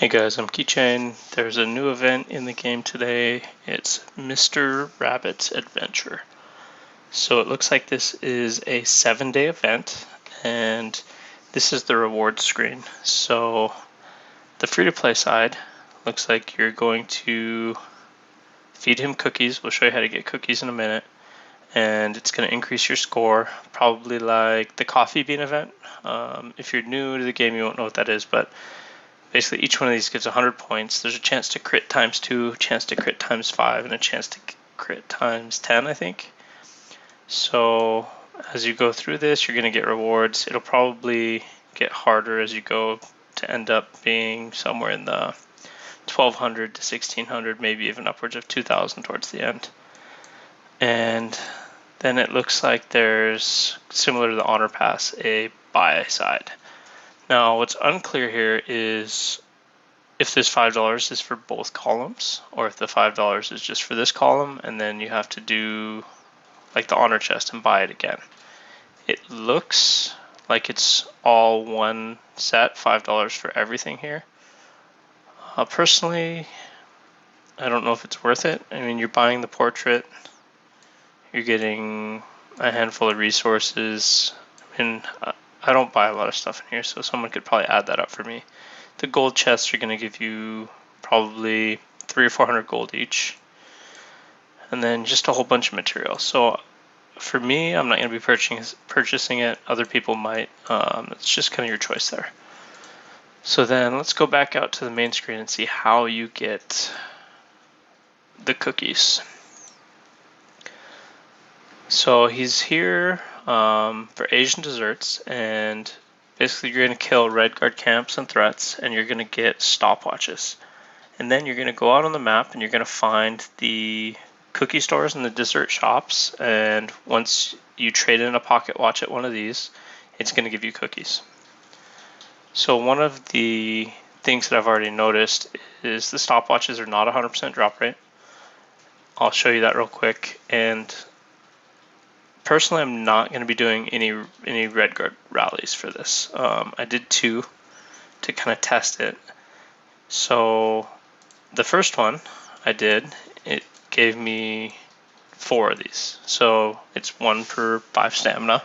Hey guys, I'm Keychain. There's a new event in the game today. It's Mr. Rabbit's Adventure. So it looks like this is a 7-day event, and this is the reward screen. So the free-to-play side looks like you're going to feed him cookies. We'll show you how to get cookies in a minute, and it's going to increase your score, probably like the coffee bean event. If you're new to the game, you won't know what that is, but basically, each one of these gives 100 points. There's a chance to crit times 2, a chance to crit times 5, and a chance to crit times 10, I think. So as you go through this, you're going to get rewards. It'll probably get harder as you go to end up being somewhere in the 1200 to 1600, maybe even upwards of 2000 towards the end. And then it looks like there's, similar to the Honor Pass, a buy side. Now, what's unclear here is if this $5 is for both columns, or if the $5 is just for this column, and then you have to do like the honor chest and buy it again. It looks like it's all one set, $5 for everything here. Personally, I don't know if it's worth it. I mean, you're buying the portrait, you're getting a handful of resources. I mean, I don't buy a lot of stuff in here, so someone could probably add that up for me. The gold chests are going to give you probably 300 or 400 gold each, and then just a whole bunch of material. So for me, I'm not going to be purchasing it. Other people might. It's just kind of your choice there. So then let's go back out to the main screen and see how you get the cookies. So he's here for Asian desserts, and basically you're going to kill red guard camps and threats, and you're going to get stopwatches. And then you're going to go out on the map and you're going to find the cookie stores and the dessert shops, and once you trade in a pocket watch at one of these, it's going to give you cookies. So one of the things that I've already noticed is the stopwatches are not 100% drop rate. I'll show you that real quick. And personally, I'm not going to be doing any red guard rallies for this. I did 2 to kind of test it. So the first one I did, it gave me 4 of these. So it's 1 per 5 stamina.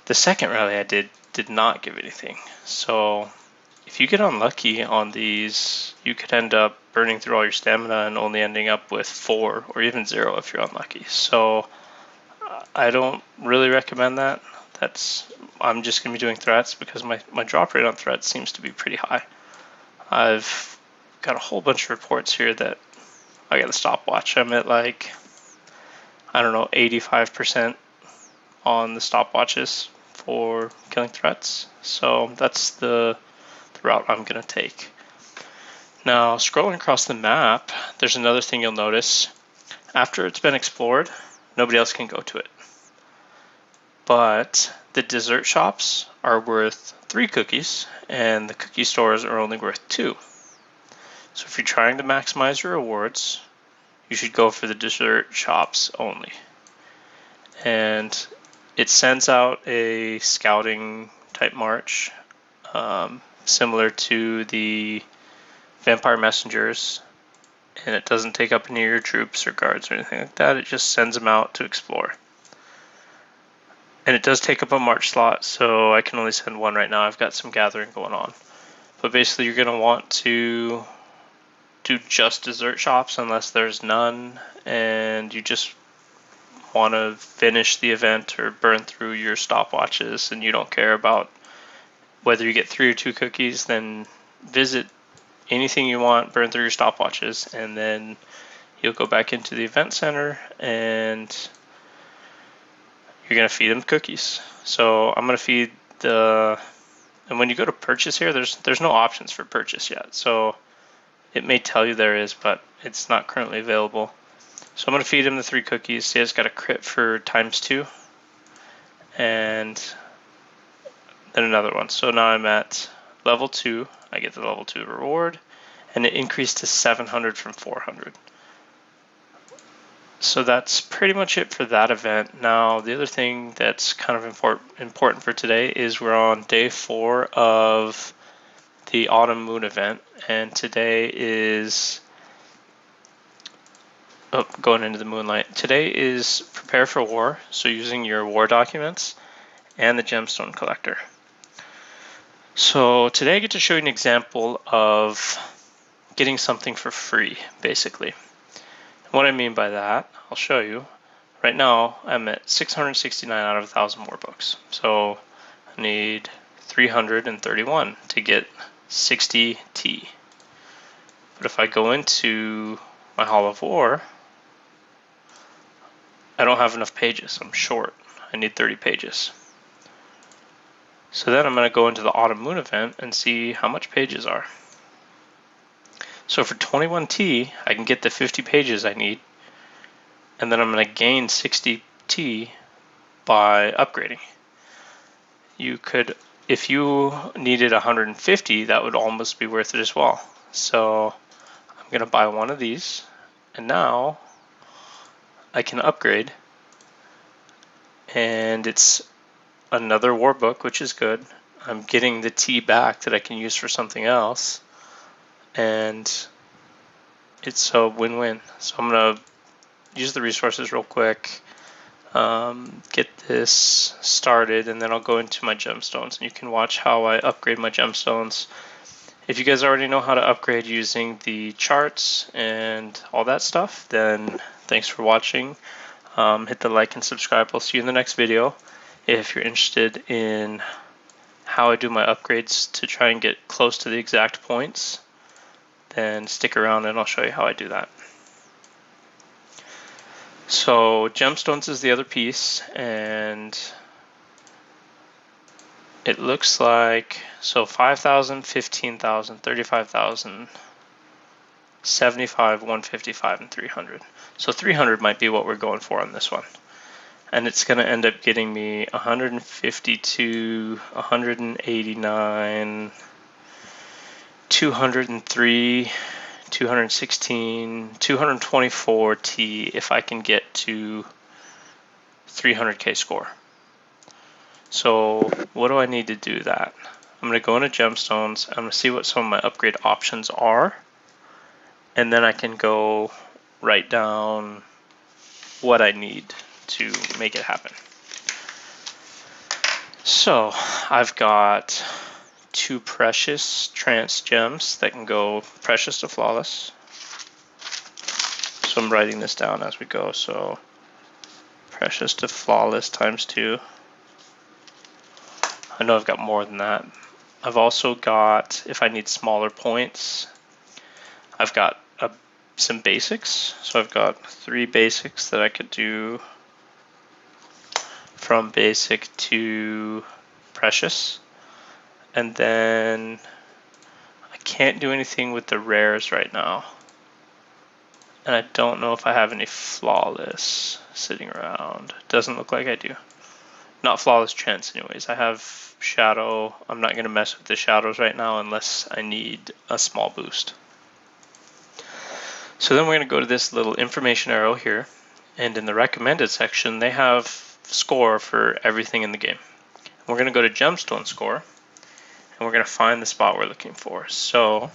The second rally I did not give anything. So if you get unlucky on these, you could end up burning through all your stamina and only ending up with 4 or even 0 if you're unlucky. So I don't really recommend that. I'm just going to be doing threats because my drop rate on threats seems to be pretty high. I've got a whole bunch of reports here that I got a stopwatch. I'm at like, I don't know, 85% on the stopwatches for killing threats. So that's the route I'm going to take. Now, scrolling across the map, there's another thing you'll notice. After it's been explored, nobody else can go to it. But the dessert shops are worth 3 cookies, and the cookie stores are only worth 2. So if you're trying to maximize your rewards, you should go for the dessert shops only. And it sends out a scouting type march, similar to the vampire messengers, and it doesn't take up any of your troops or guards or anything like that. It just sends them out to explore. And it does take up a march slot, so I can only send 1 right now. I've got some gathering going on. But basically you're going to want to do just dessert shops unless there's none, and you just want to finish the event or burn through your stopwatches and you don't care about whether you get 3 or 2 cookies, then visit anything you want, burn through your stopwatches, and then you'll go back into the event center and you're going to feed them cookies. So I'm going to feed and when you go to purchase here, there's no options for purchase yet. So it may tell you there is, but it's not currently available. So I'm going to feed him the 3 cookies. See, it's got a crit for ×2. And then another one. So now I'm at level 2. I get the level 2 reward. And it increased to 700 from 400. So that's pretty much it for that event. Now, the other thing that's kind of important for today is we're on day 4 of the autumn moon event, and today is going into the moonlight. Today is prepare for war, so using your war documents and the gemstone collector. So today I get to show you an example of getting something for free, basically. What I mean by that, I'll show you. Right now, I'm at 669 out of 1,000 war books. So I need 331 to get 60 T. But if I go into my Hall of War, I don't have enough pages. I'm short. I need 30 pages. So then I'm going to go into the Autumn Moon event and see how much pages are. So for 21 T, I can get the 50 pages I need, and then I'm going to gain 60 T by upgrading. You could, if you needed 150, that would almost be worth it as well. So I'm going to buy one of these, and now I can upgrade, and it's another war book, which is good. I'm getting the T back that I can use for something else, and it's a win-win. So I'm going to use the resources real quick, get this started, and then I'll go into my gemstones, and you can watch how I upgrade my gemstones. If you guys already know how to upgrade using the charts and all that stuff, then thanks for watching. Hit the like and subscribe. I'll see you in the next video. If you're interested in how I do my upgrades to try and get close to the exact points, then stick around and I'll show you how I do that. So gemstones is the other piece, and it looks like, so 5,000, 15,000, 35,000, 75, 155, and 300. So 300 might be what we're going for on this one. And it's going to end up getting me 152, 189, 203, 216, 224 T if I can get to 300k score. So what do I need to do that? I'm going to go into gemstones. I'm going to see what some of my upgrade options are, and then I can go write down what I need to make it happen. So I've got 2 precious trance gems that can go precious to flawless. So I'm writing this down as we go. So precious to flawless times 2. I know I've got more than that. I've also got, if I need smaller points, I've got some basics. So I've got 3 basics that I could do from basic to precious. And then I can't do anything with the rares right now. And I don't know if I have any flawless sitting around. Doesn't look like I do. Not flawless trance anyways. I have shadow. I'm not going to mess with the shadows right now unless I need a small boost. So then we're going to go to this little information arrow here. And in the recommended section, they have score for everything in the game. We're going to go to gemstone score, and we're going to find the spot we're looking for. So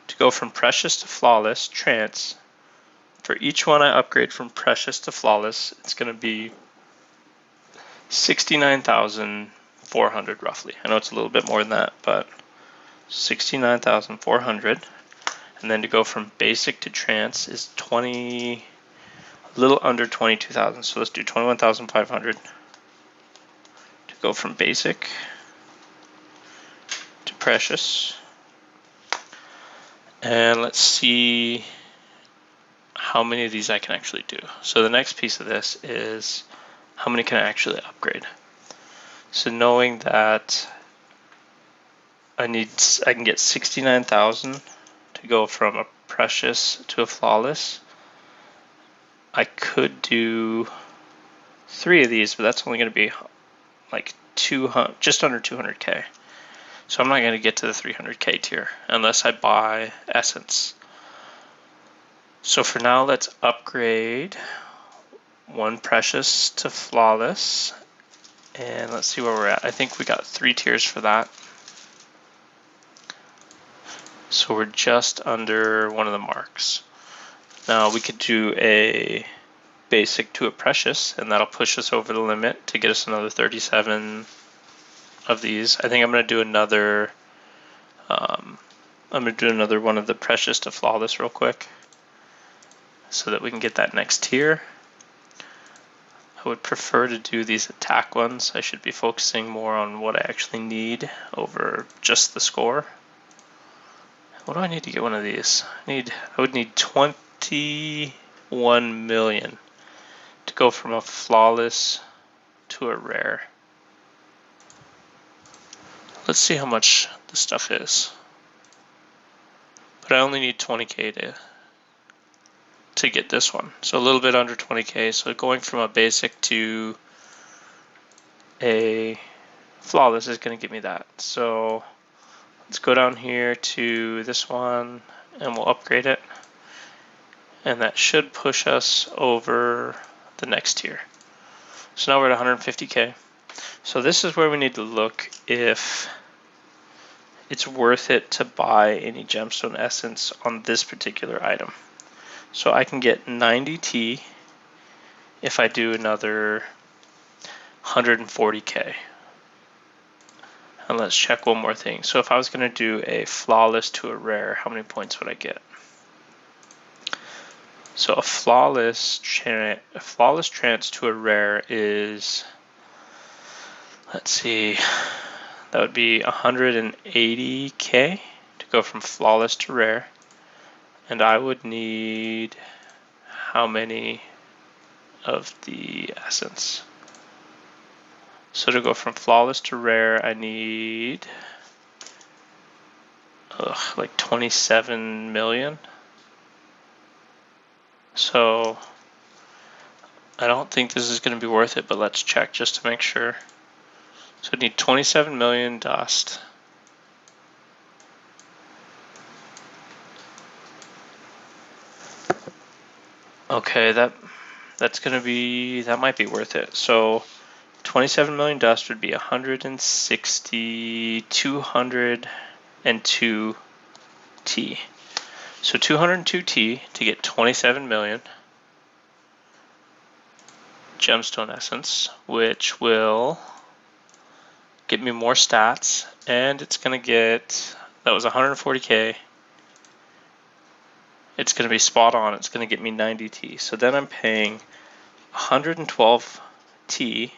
to go from precious to flawless trance, for each one I upgrade from precious to flawless, it's going to be 69,400 roughly. I know it's a little bit more than that, but 69,400. And then to go from basic to trance is a little under 22,000. So let's do 21,500 to go from basic to precious. And let's see how many of these I can actually do. So the next piece of this is how many can I actually upgrade. So knowing that I can get 69,000 to go from a precious to a flawless. I could do 3 of these, but that's only going to be like just under 200k. So I'm not going to get to the 300k tier unless I buy essence. So for now, let's upgrade 1 precious to flawless, and let's see where we're at. I think we got 3 tiers for that. So we're just under one of the marks. Now we could do a basic to a precious, and that'll push us over the limit to get us another 37 of these. I think I'm going to do another one of the precious to flawless real quick so that we can get that next tier. I would prefer to do these attack ones. I should be focusing more on what I actually need over just the score. What do I need to get one of these? I would need 21 million to go from a flawless to a rare. Let's see how much the stuff is. But I only need 20k to get this one. So a little bit under 20k. So going from a basic to a flawless is going to give me that. So let's go down here to this one and we'll upgrade it. And that should push us over the next tier. So now we're at 150k. So this is where we need to look if it's worth it to buy any gemstone essence on this particular item. So I can get 90T if I do another 140k. And let's check one more thing. So if I was going to do a flawless to a rare, how many points would I get? So a flawless trance to a rare is, let's see, that would be 180k to go from flawless to rare. And I would need how many of the essence? So to go from flawless to rare, I need like 27 million. So I don't think this is going to be worth it, but let's check just to make sure. So I need 27 million dust. Okay, that might be worth it. So 27 million dust would be 202 T. So 202 T to get 27 million gemstone essence, which will get me more stats, and it's gonna get, that was 140k. It's going to be spot on. It's going to get me 90T. So then I'm paying 112T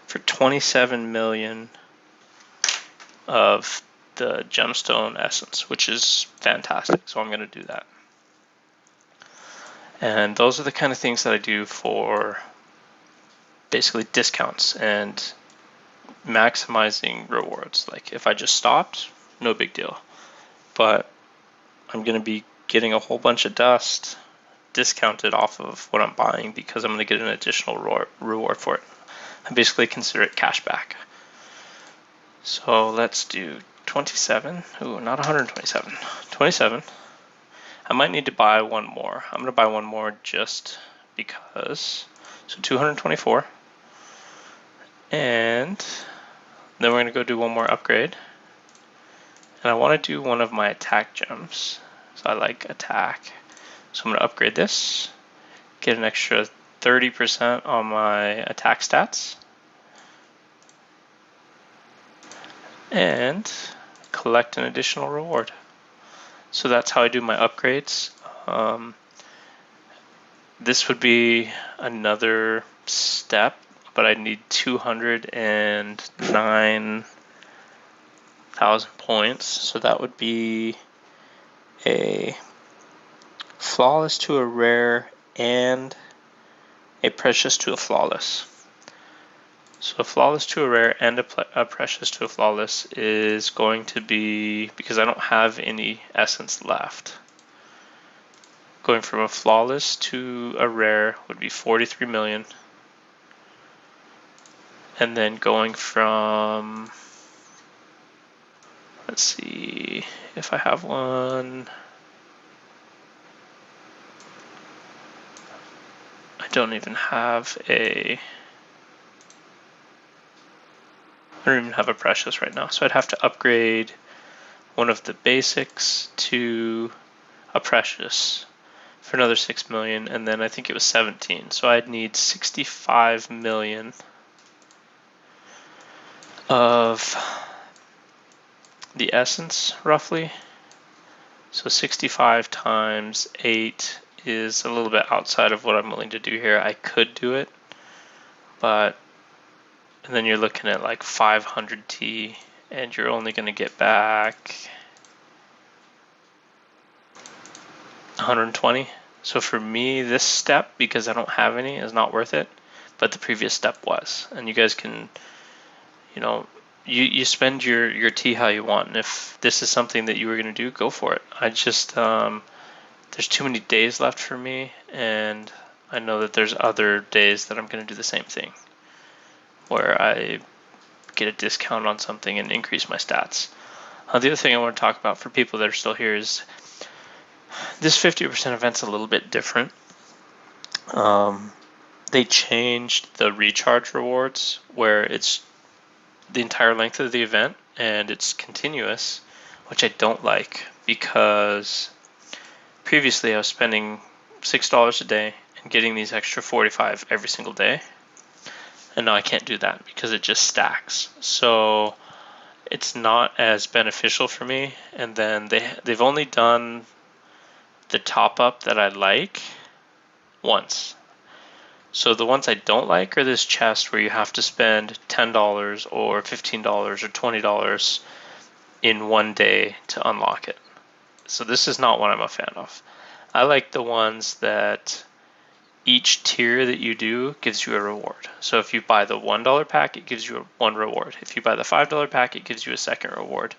for 27 million of the gemstone essence, which is fantastic. So I'm going to do that. And those are the kind of things that I do for basically discounts and maximizing rewards. Like if I just stopped, no big deal. But I'm going to be getting a whole bunch of dust discounted off of what I'm buying because I'm going to get an additional reward for it. I basically consider it cash back. So let's do 27. Ooh, not 127. 27. I might need to buy one more. I'm going to buy one more just because. So 224. And then we're going to go do one more upgrade. And I want to do one of my attack gems. So I like attack. So I'm going to upgrade this, get an extra 30% on my attack stats, and collect an additional reward. So that's how I do my upgrades. This would be another step, but I need 209,000 points. So that would be a flawless to a rare and a precious to a flawless. So a flawless to a rare and a precious to a flawless is going to be, because I don't have any essence left, going from a flawless to a rare would be 43 million. And then going from, let's see if I have one. I don't even have a precious right now, so I'd have to upgrade one of the basics to a precious for another 6 million, and then I think it was 17. So I'd need 65 million of the essence, roughly. So 65 times 8 is a little bit outside of what I'm willing to do here. I could do it, but and then you're looking at like 500 T, and you're only going to get back 120. So for me, this step, because I don't have any, is not worth it, but the previous step was. And you guys can, you know, you spend your T how you want, and if this is something that you were going to do, go for it. I just there's too many days left for me, and I know that there's other days that I'm going to do the same thing, where I get a discount on something and increase my stats. The other thing I want to talk about for people that are still here is this 50% event's a little bit different. They changed the recharge rewards where it's the entire length of the event and it's continuous, which I don't like, because previously I was spending $6 a day and getting these extra 45 every single day, and now I can't do that because it just stacks. So it's not as beneficial for me. And then they've only done the top up that I like once. So the ones I don't like are this chest where you have to spend $10 or $15 or $20 in one day to unlock it. So this is not what I'm a fan of. I like the ones that each tier that you do gives you a reward. So if you buy the $1 pack, it gives you one reward. If you buy the $5 pack, it gives you a second reward.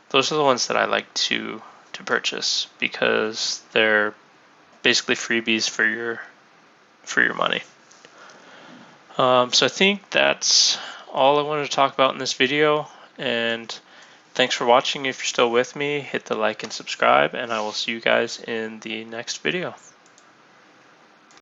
Those are the ones that I like to purchase because they're basically freebies for your money. So I think that's all I wanted to talk about in this video, and thanks for watching. If you're still with me, hit the like and subscribe, and I will see you guys in the next video.